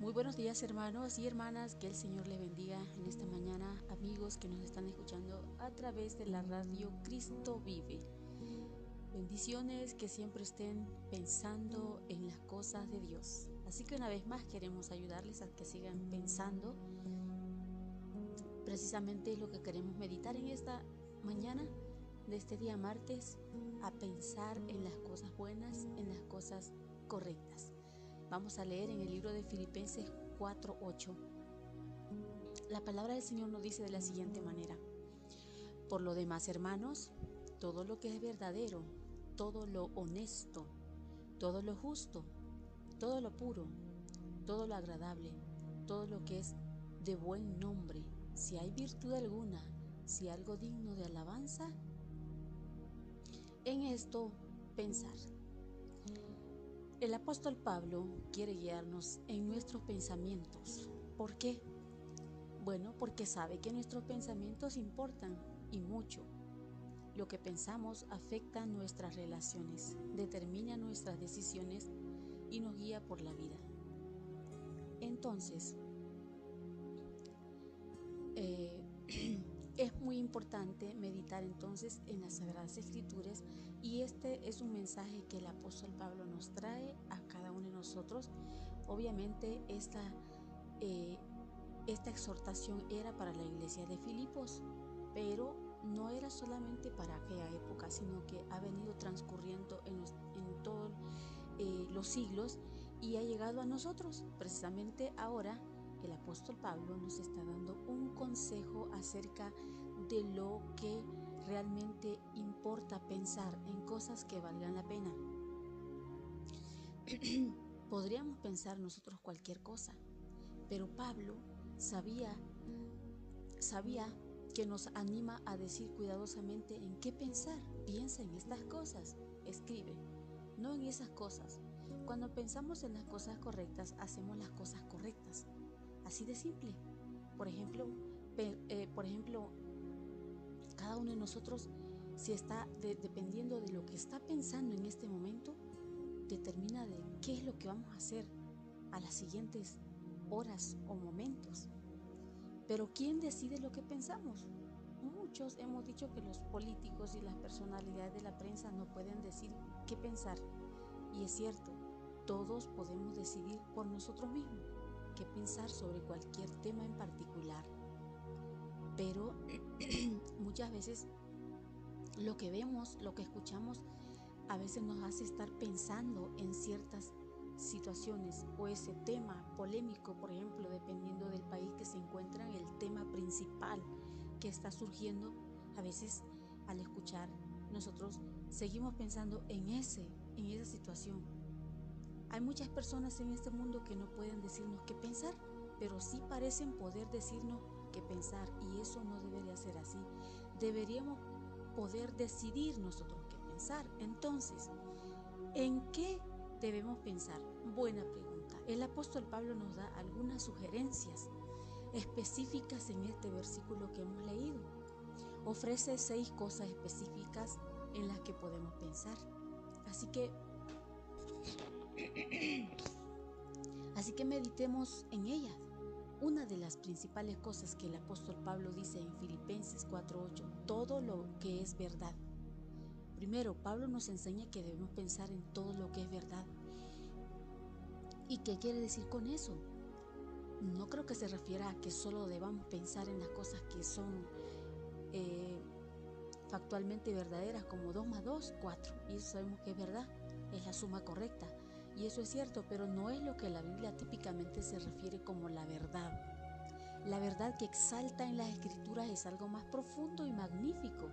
Muy buenos días, hermanos y hermanas, que el Señor les bendiga en esta mañana, amigos que nos están escuchando a través de la radio Cristo Vive. Bendiciones, que siempre estén pensando en las cosas de Dios. Así que una vez más queremos ayudarles a que sigan pensando. Precisamente lo que queremos meditar en esta mañana de este día martes, a pensar en las cosas buenas, en las cosas correctas. Vamos a leer en el libro de Filipenses 4:8. La palabra del Señor nos dice de la siguiente manera: por lo demás, hermanos, todo lo que es verdadero, todo lo honesto, todo lo justo, todo lo puro, todo lo agradable, todo lo que es de buen nombre, si hay virtud alguna, si algo digno de alabanza, en esto pensar. El apóstol Pablo quiere guiarnos en nuestros pensamientos. ¿Por qué? Bueno, porque sabe que nuestros pensamientos importan y mucho. Lo que pensamos afecta nuestras relaciones, determina nuestras decisiones y nos guía por la vida. Entonces, es muy importante meditar entonces en las Sagradas Escrituras, y este es un mensaje que el apóstol Pablo nos trae a cada uno de nosotros. Obviamente esta exhortación era para la iglesia de Filipos, pero no era solamente para aquella época, sino que ha venido transcurriendo en todos los siglos y ha llegado a nosotros. Precisamente ahora el apóstol Pablo nos está dando un consejo acerca de lo que realmente importa pensar en cosas que valgan la pena. Podríamos pensar nosotros cualquier cosa, pero Pablo sabía que nos anima a decir cuidadosamente en qué pensar. Piensa en estas cosas, escribe, no en esas cosas. Cuando pensamos en las cosas correctas, hacemos las cosas correctas. Así de simple. Por ejemplo, cada uno de nosotros, si está dependiendo de lo que está pensando en este momento, determina de qué es lo que vamos a hacer a las siguientes horas o momentos. Pero ¿quién decide lo que pensamos? Muchos hemos dicho que los políticos y las personalidades de la prensa no pueden decir qué pensar. Y es cierto, todos podemos decidir por nosotros mismos qué pensar sobre cualquier tema en particular. Pero muchas veces lo que vemos, lo que escuchamos, a veces nos hace estar pensando en ciertas situaciones o ese tema polémico, por ejemplo, dependiendo del país que se encuentra, el tema principal que está surgiendo. A veces al escuchar, nosotros seguimos pensando en esa situación. Hay muchas personas en este mundo que no pueden decirnos qué pensar, pero sí parecen poder decirnos qué pensar, y eso no debería ser así. Deberíamos poder decidir nosotros qué pensar. Entonces, ¿en qué debemos pensar? Buena pregunta. El apóstol Pablo nos da algunas sugerencias específicas en este versículo que hemos leído. Ofrece 6 cosas específicas en las que podemos pensar. Así que meditemos en ellas. Una de las principales cosas que el apóstol Pablo dice en Filipenses 4:8, todo lo que es verdad. Primero, Pablo nos enseña que debemos pensar en todo lo que es verdad. ¿Y qué quiere decir con eso? No creo que se refiera a que solo debamos pensar en las cosas que son factualmente verdaderas, como 2 más 2, 4. Y eso sabemos que es verdad, es la suma correcta. Y eso es cierto, pero no es lo que la Biblia típicamente se refiere como la verdad. La verdad que exalta en las Escrituras es algo más profundo y magnífico.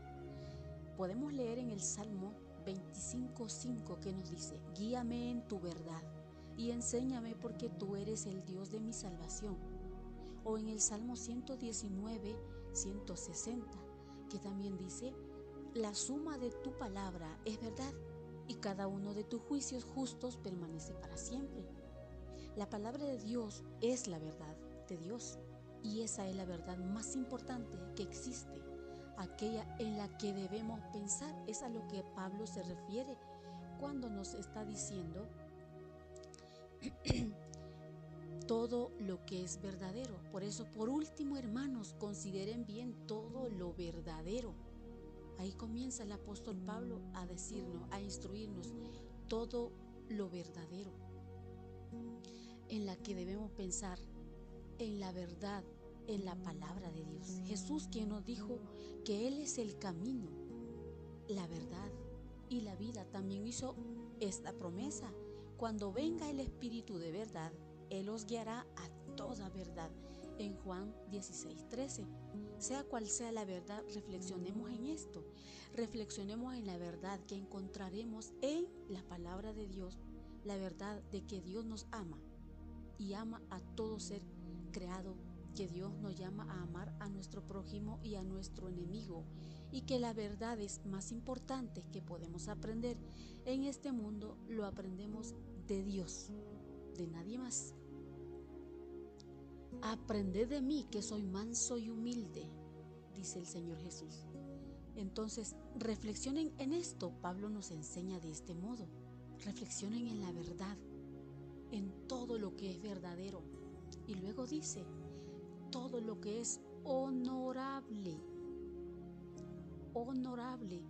Podemos leer en el Salmo 25:5 que nos dice: guíame en tu verdad y enséñame, porque tú eres el Dios de mi salvación. O en el Salmo 119:160 que también dice: la suma de tu palabra es verdad, y cada uno de tus juicios justos permanece para siempre. La palabra de Dios es la verdad de Dios, y esa es la verdad más importante que existe, aquella en la que debemos pensar. Es a lo que Pablo se refiere cuando nos está diciendo todo lo que es verdadero. Por eso, por último, hermanos, consideren bien todo lo verdadero. Ahí comienza el apóstol Pablo a decirnos, a instruirnos, todo lo verdadero, en la que debemos pensar, en la verdad, en la palabra de Dios. Jesús, quien nos dijo que Él es el camino, la verdad y la vida, también hizo esta promesa: cuando venga el Espíritu de verdad, Él os guiará a toda verdad, en Juan 16:13. Sea cual sea la verdad, reflexionemos en esto, reflexionemos en la verdad que encontraremos en la palabra de Dios, la verdad de que Dios nos ama y ama a todo ser creado, que Dios nos llama a amar a nuestro prójimo y a nuestro enemigo, y que las verdades más importantes que podemos aprender en este mundo lo aprendemos de Dios, de nadie más. Aprended de mí, que soy manso y humilde, dice el Señor Jesús. Entonces, reflexionen en esto. Pablo nos enseña de este modo. Reflexionen en la verdad, en todo lo que es verdadero. Y luego dice, todo lo que es honorable. Honorable.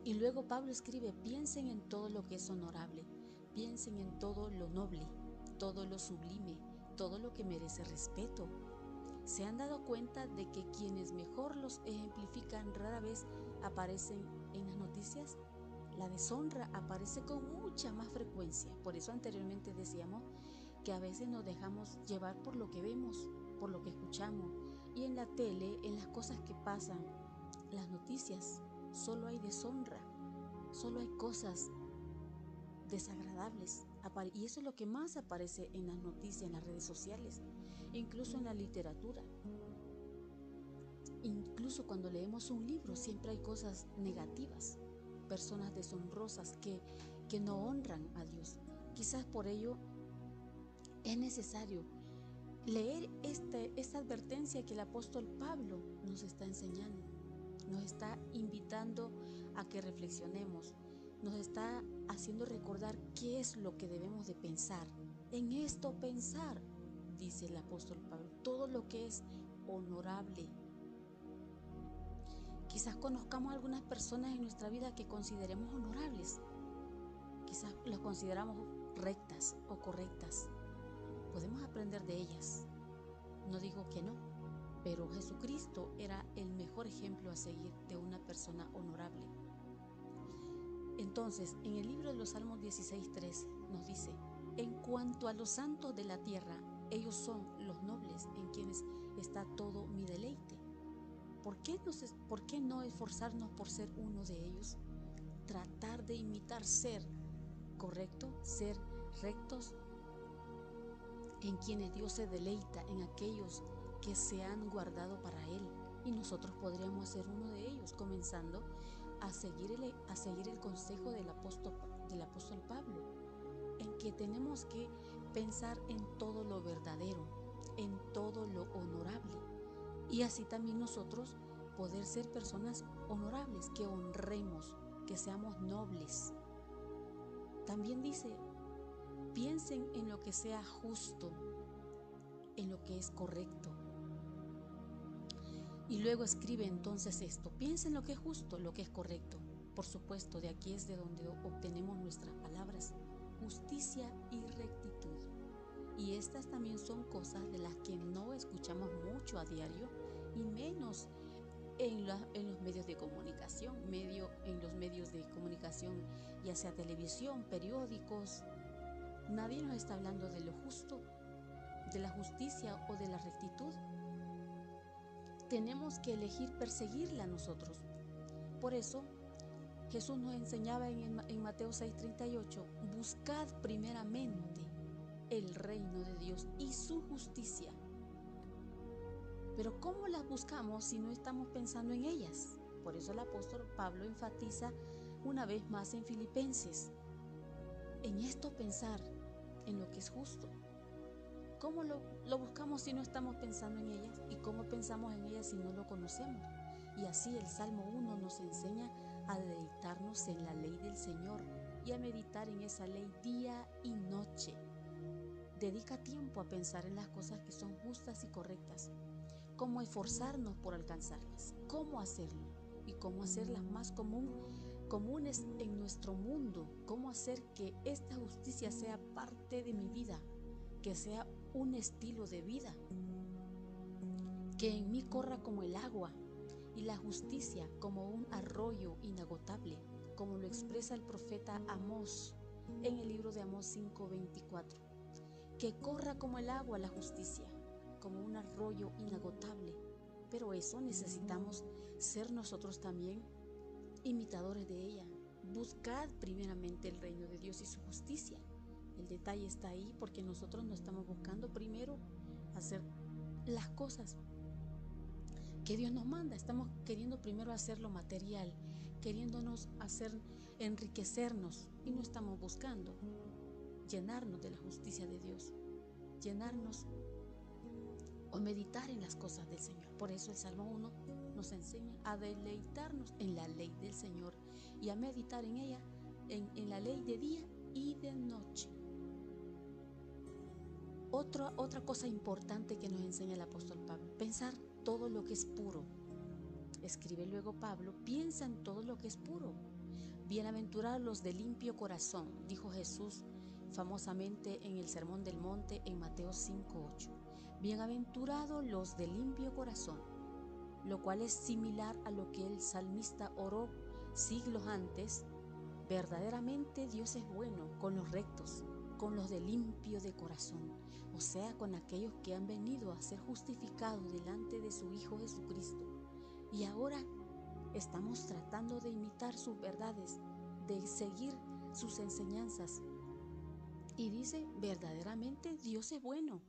Y luego Pablo escribe, piensen en todo lo que es honorable, piensen en todo lo noble, todo lo sublime, todo lo que merece respeto. ¿Se han dado cuenta de que quienes mejor los ejemplifican rara vez aparecen en las noticias? La deshonra aparece con mucha más frecuencia. Por eso anteriormente decíamos que a veces nos dejamos llevar por lo que vemos, por lo que escuchamos. Y en la tele, en las cosas que pasan, las noticias, solo hay deshonra, solo hay cosas desagradables. Y eso es lo que más aparece en las noticias, en las redes sociales, incluso en la literatura. Incluso cuando leemos un libro siempre hay cosas negativas, personas deshonrosas que no honran a Dios. Quizás por ello es necesario leer esta advertencia que el apóstol Pablo nos está enseñando. Nos está invitando a que reflexionemos, nos está haciendo recordar qué es lo que debemos de pensar. En esto pensar, dice el apóstol Pablo, todo lo que es honorable. Quizás conozcamos algunas personas en nuestra vida que consideremos honorables, quizás las consideramos rectas o correctas. Podemos aprender de ellas, no digo que no, pero Jesucristo era el mejor ejemplo a seguir de una persona honorable. Entonces, en el libro de los Salmos 16:3 nos dice, en cuanto a los santos de la tierra, ellos son los nobles en quienes está todo mi deleite. ¿Por qué no esforzarnos por ser uno de ellos? Tratar de imitar, ser correcto, ser rectos, en quienes Dios se deleita, en aquellos que se han guardado para Él. Y nosotros podríamos ser uno de ellos, comenzando a seguir el consejo del apóstol Pablo, en que tenemos que pensar en todo lo verdadero, en todo lo honorable, y así también nosotros poder ser personas honorables, que honremos, que seamos nobles. También dice, piensen en lo que sea justo, en lo que es correcto. Y luego escribe entonces esto, piensa en lo que es justo, lo que es correcto. Por supuesto, de aquí es de donde obtenemos nuestras palabras, justicia y rectitud. Y estas también son cosas de las que no escuchamos mucho a diario, y menos en los medios de comunicación, ya sea televisión, periódicos. Nadie nos está hablando de lo justo, de la justicia o de la rectitud. Tenemos que elegir perseguirla nosotros. Por eso Jesús nos enseñaba en Mateo 6:38, buscad primeramente el reino de Dios y su justicia. Pero ¿cómo las buscamos si no estamos pensando en ellas? Por eso el apóstol Pablo enfatiza una vez más en Filipenses, en esto pensar, en lo que es justo. ¿Cómo lo buscamos si no estamos pensando en ellas? ¿Y cómo pensamos en ellas si no lo conocemos? Y así el Salmo 1 nos enseña a deleitarnos en la ley del Señor, y a meditar en esa ley día y noche. Dedica tiempo a pensar en las cosas que son justas y correctas, cómo esforzarnos por alcanzarlas, cómo hacerlo y cómo hacerlas más comunes en nuestro mundo, cómo hacer que esta justicia sea parte de mi vida, que sea un estilo de vida, que en mí corra como el agua y la justicia como un arroyo inagotable, como lo expresa el profeta Amós en el libro de Amós 5:24. Que corra como el agua la justicia, como un arroyo inagotable. Pero eso necesitamos ser nosotros también imitadores de ella. Buscad primeramente el reino de Dios y su justicia. El detalle está ahí porque nosotros no estamos buscando primero hacer las cosas que Dios nos manda. Estamos queriendo primero hacer lo material, queriéndonos enriquecernos, y no estamos buscando llenarnos de la justicia de Dios, llenarnos o meditar en las cosas del Señor. Por eso el Salmo 1 nos enseña a deleitarnos en la ley del Señor y a meditar en ella, en la ley de día y de noche. Otra cosa importante que nos enseña el apóstol Pablo: pensar todo lo que es puro. Escribe luego Pablo: piensa en todo lo que es puro. Bienaventurados los de limpio corazón, dijo Jesús famosamente en el Sermón del Monte en Mateo 5:8. Bienaventurados los de limpio corazón, lo cual es similar a lo que el salmista oró siglos antes. Verdaderamente Dios es bueno con los rectos, con los de limpio de corazón, o sea, con aquellos que han venido a ser justificados delante de su Hijo Jesucristo. Y ahora estamos tratando de imitar sus verdades, de seguir sus enseñanzas. Y dice: verdaderamente Dios es bueno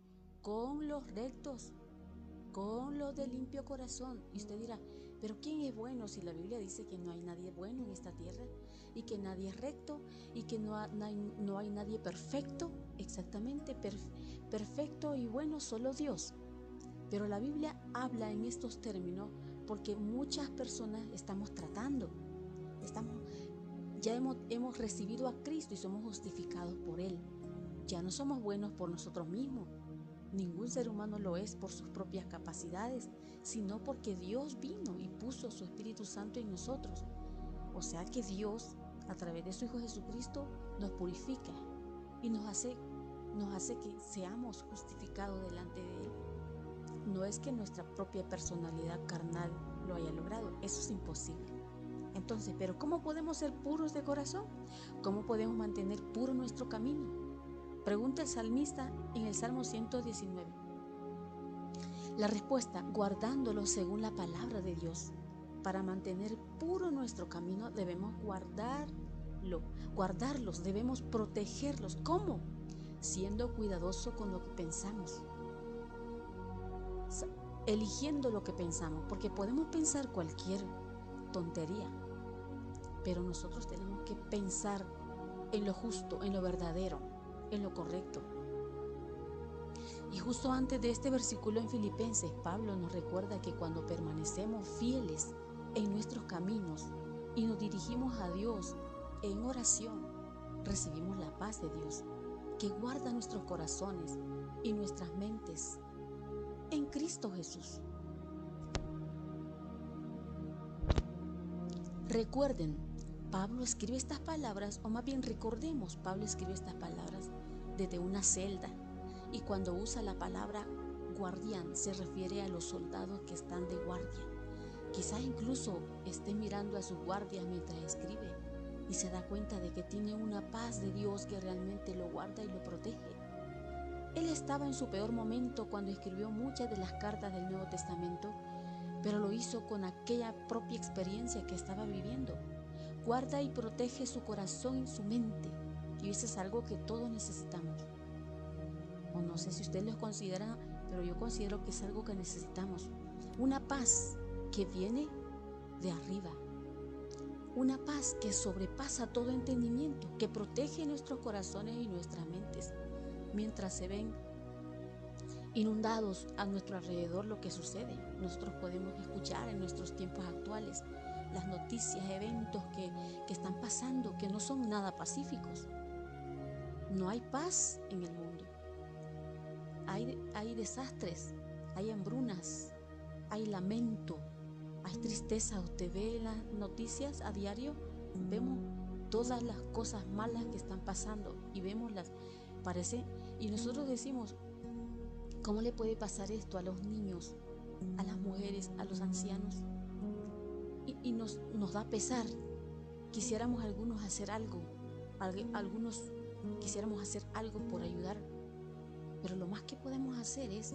con los rectos, con los de limpio corazón. Y usted dirá: pero ¿quién es bueno si la Biblia dice que no hay nadie bueno en esta tierra y que nadie es recto y que no hay nadie perfecto? Exactamente, perfecto y bueno solo Dios. Pero la Biblia habla en estos términos porque muchas personas hemos recibido a Cristo y somos justificados por Él. Ya no somos buenos por nosotros mismos. Ningún ser humano lo es por sus propias capacidades, sino porque Dios vino y puso su Espíritu Santo en nosotros. O sea que Dios, a través de su Hijo Jesucristo, nos purifica y nos hace que seamos justificados delante de Él. No es que nuestra propia personalidad carnal lo haya logrado, eso es imposible. Entonces, ¿pero cómo podemos ser puros de corazón? ¿Cómo podemos mantener puro nuestro camino? Pregunta el salmista en el Salmo 119. La respuesta: guardándolo según la palabra de Dios. Para mantener puro nuestro camino debemos guardarlos, debemos protegerlos. ¿Cómo? Siendo cuidadoso con lo que pensamos, eligiendo lo que pensamos, porque podemos pensar cualquier tontería, pero nosotros tenemos que pensar en lo justo, en lo verdadero, en lo correcto. Y justo antes de este versículo en Filipenses, Pablo nos recuerda que cuando permanecemos fieles en nuestros caminos y nos dirigimos a Dios en oración, recibimos la paz de Dios, que guarda nuestros corazones y nuestras mentes en Cristo Jesús. Recuerden, Pablo escribe estas palabras, o más bien recordemos, Pablo escribe estas palabras desde una celda, y cuando usa la palabra guardián se refiere a los soldados que están de guardia. Quizás incluso esté mirando a sus guardias mientras escribe y se da cuenta de que tiene una paz de Dios que realmente lo guarda y lo protege. Él estaba en su peor momento cuando escribió muchas de las cartas del Nuevo Testamento, pero lo hizo con aquella propia experiencia que estaba viviendo. Guarda y protege su corazón y su mente, y eso es algo que todos necesitamos. O no sé si ustedes lo consideran, pero yo considero que es algo que necesitamos. Una paz que viene de arriba. Una paz que sobrepasa todo entendimiento, que protege nuestros corazones y nuestras mentes. Mientras se ven inundados a nuestro alrededor lo que sucede, nosotros podemos escuchar en nuestros tiempos actuales las noticias, eventos que están pasando, que no son nada pacíficos. No hay paz en el mundo. Hay desastres, hay hambrunas, hay lamento, hay tristeza. Usted ve las noticias a diario, vemos todas las cosas malas que están pasando y y nosotros decimos, ¿cómo le puede pasar esto a los niños, a las mujeres, a los ancianos? Y nos da pesar. Quisiéramos algunos hacer algo, algunos quisiéramos hacer algo por ayudar, pero lo más que podemos hacer es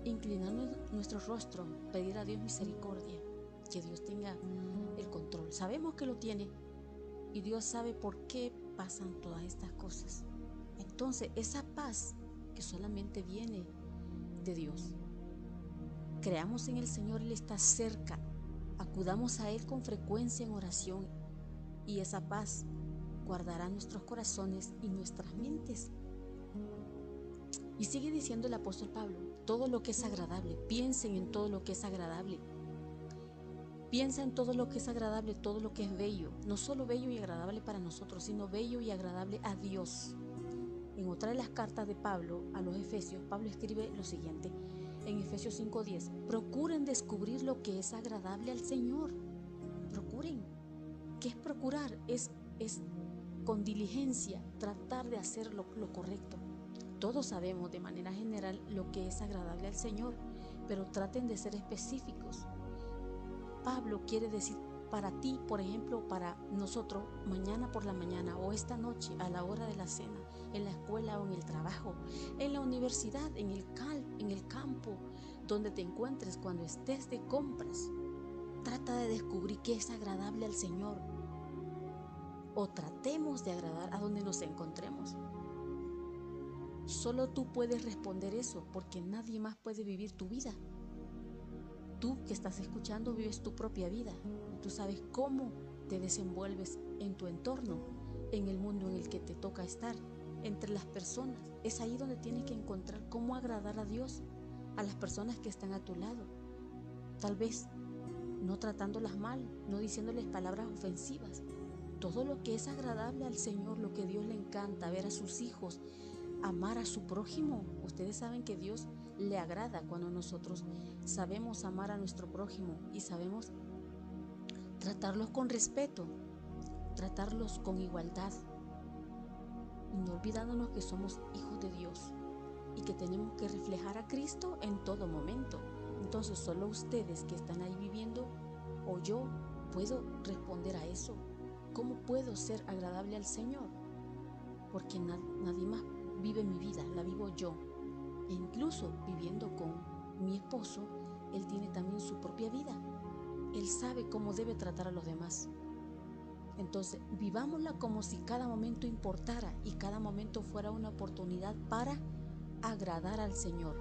inclinar nuestro rostro, pedir a Dios misericordia, que Dios tenga el control. Sabemos que lo tiene y Dios sabe por qué pasan todas estas cosas. Entonces, esa paz que solamente viene de Dios. Creamos en el Señor, Él está cerca. Acudamos a Él con frecuencia en oración y esa paz guardará nuestros corazones y nuestras mentes. Y sigue diciendo el apóstol Pablo, todo lo que es agradable, piensen en todo lo que es agradable. Piensa en todo lo que es agradable, todo lo que es bello, no solo bello y agradable para nosotros, sino bello y agradable a Dios. En otra de las cartas de Pablo a los Efesios, Pablo escribe lo siguiente, en Efesios 5:10, procuren descubrir lo que es agradable al Señor. Procuren. ¿Qué es procurar? Es con diligencia tratar de hacer lo correcto. Todos sabemos de manera general lo que es agradable al Señor, pero traten de ser específicos. Pablo quiere decir para ti, por ejemplo, para nosotros, mañana por la mañana o esta noche a la hora de la cena, en la escuela o en el trabajo, en la universidad, en el campo, donde te encuentres, cuando estés de compras. Trata de descubrir qué es agradable al Señor. O tratemos de agradar a donde nos encontremos. Solo tú puedes responder eso, porque nadie más puede vivir tu vida. Tú que estás escuchando vives tu propia vida. Tú sabes cómo te desenvuelves en tu entorno, en el mundo en el que te toca estar, entre las personas. Es ahí donde tienes que encontrar cómo agradar a Dios, a las personas que están a tu lado. Tal vez no tratándolas mal, no diciéndoles palabras ofensivas. Todo lo que es agradable al Señor, lo que a Dios le encanta, ver a sus hijos, amar a su prójimo. Ustedes saben que Dios le agrada cuando nosotros sabemos amar a nuestro prójimo y sabemos tratarlos con respeto, tratarlos con igualdad, y no olvidándonos que somos hijos de Dios y que tenemos que reflejar a Cristo en todo momento. Entonces solo ustedes que están ahí viviendo o yo puedo responder a eso. ¿Cómo puedo ser agradable al Señor? Porque nadie más vive mi vida, la vivo yo. E incluso viviendo con mi esposo, él tiene también su propia vida. Él sabe cómo debe tratar a los demás. Entonces, vivámosla como si cada momento importara y cada momento fuera una oportunidad para agradar al Señor.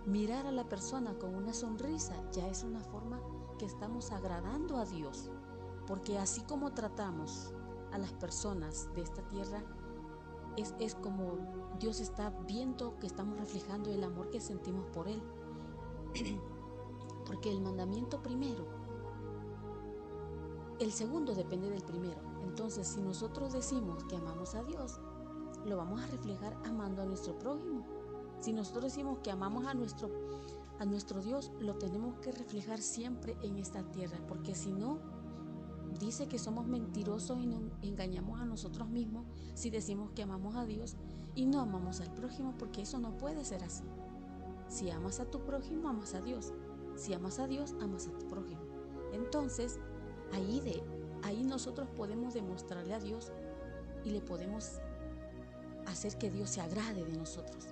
Mirar a la persona con una sonrisa ya es una forma que estamos agradando a Dios, porque así como tratamos a las personas de esta tierra, es como Dios está viendo que estamos reflejando el amor que sentimos por Él. Porque el mandamiento primero, el segundo depende del primero. Entonces, si nosotros decimos que amamos a Dios, lo vamos a reflejar amando a nuestro prójimo. Si nosotros decimos que amamos a nuestro Dios, lo tenemos que reflejar siempre en esta tierra, porque si no, dice que somos mentirosos y nos engañamos a nosotros mismos si decimos que amamos a Dios y no amamos al prójimo, porque eso no puede ser así. Si amas a tu prójimo, amas a Dios. Si amas a Dios, amas a tu prójimo. Entonces, ahí nosotros podemos demostrarle a Dios y le podemos hacer que Dios se agrade de nosotros,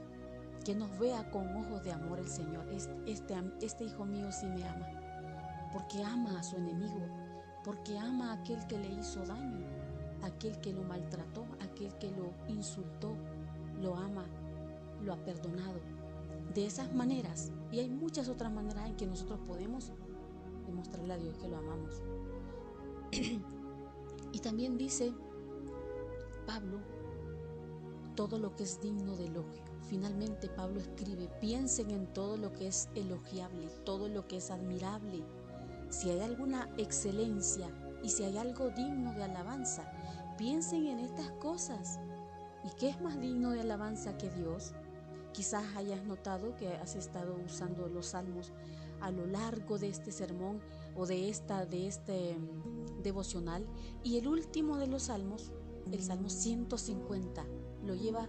que nos vea con ojos de amor el Señor. Este hijo mío sí me ama, porque ama a su enemigo, porque ama a aquel que le hizo daño, aquel que lo maltrató, aquel que lo insultó, lo ama, lo ha perdonado. De esas maneras, y hay muchas otras maneras en que nosotros podemos demostrarle a Dios que lo amamos. Y también dice Pablo, todo lo que es digno de elogio. Finalmente Pablo escribe, piensen en todo lo que es elogiable, todo lo que es admirable, si hay alguna excelencia y si hay algo digno de alabanza, piensen en estas cosas. ¿Y qué es más digno de alabanza que Dios? Quizás hayas notado que has estado usando los salmos a lo largo de este sermón o de este devocional, y el último de los salmos, el Salmo 150, lo lleva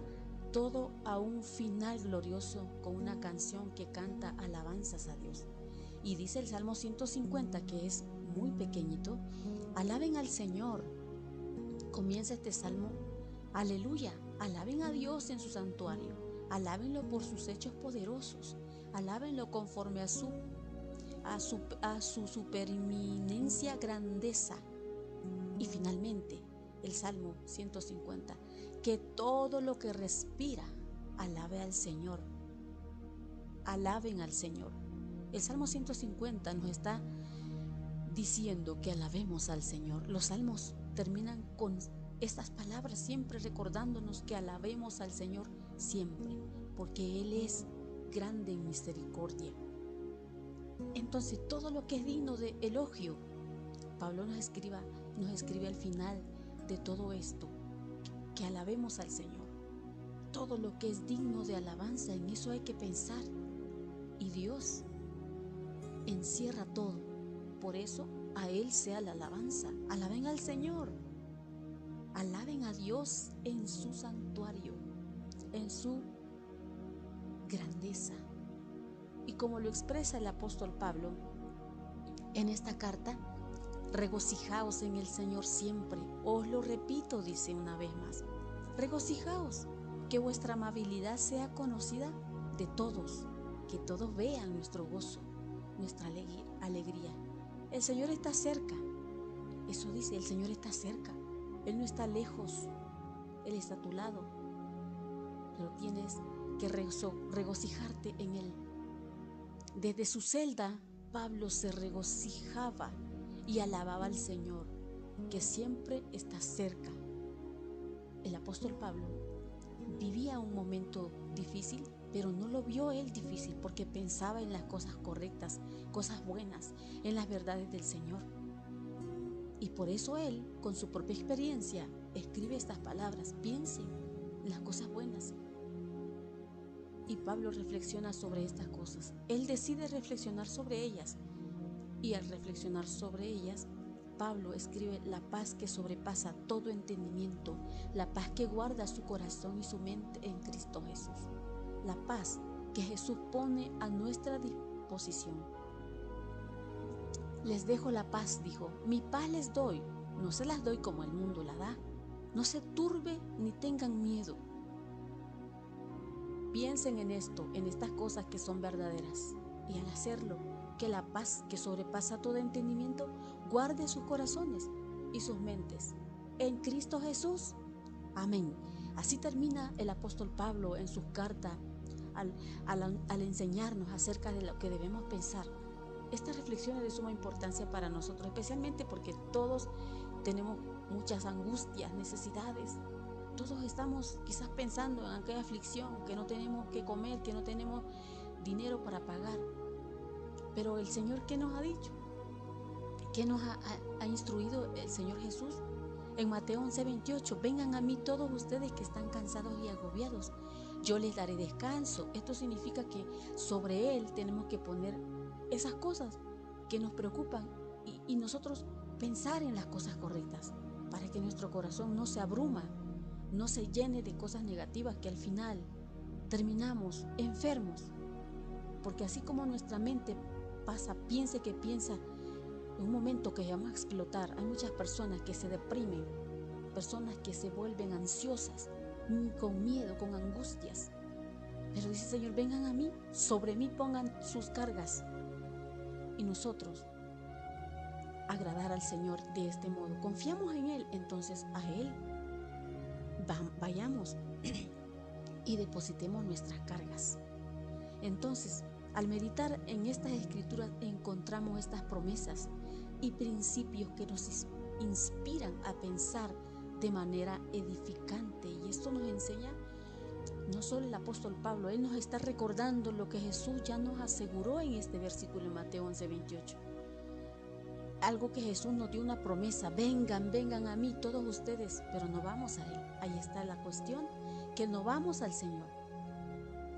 todo a un final glorioso con una canción que canta alabanzas a Dios. Y dice el Salmo 150, que es muy pequeñito: alaben al Señor. Comienza este salmo: aleluya, alaben a Dios en su santuario, alábenlo por sus hechos poderosos, alábenlo conforme a su supereminencia grandeza. Y finalmente el Salmo 150: que todo lo que respira alabe al Señor. Alaben al Señor. El Salmo 150 nos está diciendo que alabemos al Señor. Los salmos terminan con estas palabras, siempre recordándonos que alabemos al Señor siempre, porque Él es grande en misericordia. Entonces, todo lo que es digno de elogio, Pablo nos escribe al final de todo esto, que alabemos al Señor. Todo lo que es digno de alabanza, en eso hay que pensar. Y Dios encierra todo. Por eso a Él sea la alabanza. Alaben al Señor. Alaben a Dios en su santuario, en su grandeza. Y como lo expresa el apóstol Pablo en esta carta: regocijaos en el Señor siempre. Os lo repito, dice una vez más, regocijaos, que vuestra amabilidad sea conocida de todos, que todos vean nuestro gozo, nuestra alegría. El Señor está cerca. Eso dice, el Señor está cerca. Él no está lejos, Él está a tu lado, pero tienes que regocijarte en Él. Desde su celda, Pablo se regocijaba y alababa al Señor, que siempre está cerca. El apóstol Pablo vivía un momento difícil, pero no lo vio él difícil, porque pensaba en las cosas correctas, cosas buenas, en las verdades del Señor. Y por eso él, con su propia experiencia, escribe estas palabras: piensen en las cosas buenas. Y Pablo reflexiona sobre estas cosas. Él decide reflexionar sobre ellas. Y al reflexionar sobre ellas, Pablo escribe: la paz que sobrepasa todo entendimiento, la paz que guarda su corazón y su mente en Cristo Jesús. La paz que Jesús pone a nuestra disposición. Les dejo la paz, dijo, mi paz les doy, no se las doy como el mundo la da. No se turbe ni tengan miedo. Piensen en esto, en estas cosas que son verdaderas, y al hacerlo, que la paz que sobrepasa todo entendimiento guarde sus corazones y sus mentes en Cristo Jesús. Amén. Así termina el apóstol Pablo en sus cartas al enseñarnos acerca de lo que debemos pensar. Esta reflexión es de suma importancia para nosotros, especialmente porque todos tenemos muchas angustias, necesidades. Todos estamos quizás pensando en aquella aflicción, que no tenemos que comer, que no tenemos dinero para pagar. Pero el Señor, ¿qué nos ha dicho? ¿Qué nos ha instruido el Señor Jesús? En Mateo 11:28, vengan a mí todos ustedes que están cansados y agobiados, yo les daré descanso. Esto significa que sobre Él tenemos que poner esas cosas que nos preocupan y nosotros pensar en las cosas correctas, para que nuestro corazón no se abruma, no se llene de cosas negativas que al final terminamos enfermos. Porque así como nuestra mente piensa en un momento que vamos a explotar, hay muchas personas que se deprimen, personas que se vuelven ansiosas, con miedo, con angustias. Pero dice el Señor, vengan a mí, sobre mí pongan sus cargas. Y nosotros agradar al Señor de este modo. Confiamos en Él, entonces a Él vayamos y depositemos nuestras cargas. Entonces, al meditar en estas escrituras encontramos estas promesas y principios que nos inspiran a pensar de manera edificante. Y esto nos enseña no solo el apóstol Pablo, él nos está recordando lo que Jesús ya nos aseguró en este versículo en Mateo 11:28. algo que Jesús nos dio una promesa: vengan, vengan a mí todos ustedes, pero no vamos a Él. Ahí está la cuestión, que no vamos al Señor.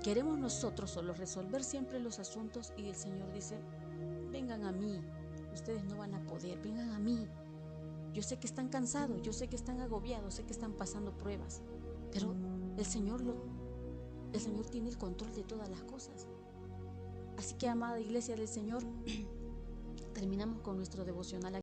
Queremos nosotros solo resolver siempre los asuntos, y el Señor dice: vengan a mí, ustedes no van a poder, vengan a mí. Yo sé que están cansados, yo sé que están agobiados, sé que están pasando pruebas, pero el Señor tiene el control de todas las cosas. Así que, amada iglesia del Señor, terminamos con nuestro devocional aquí.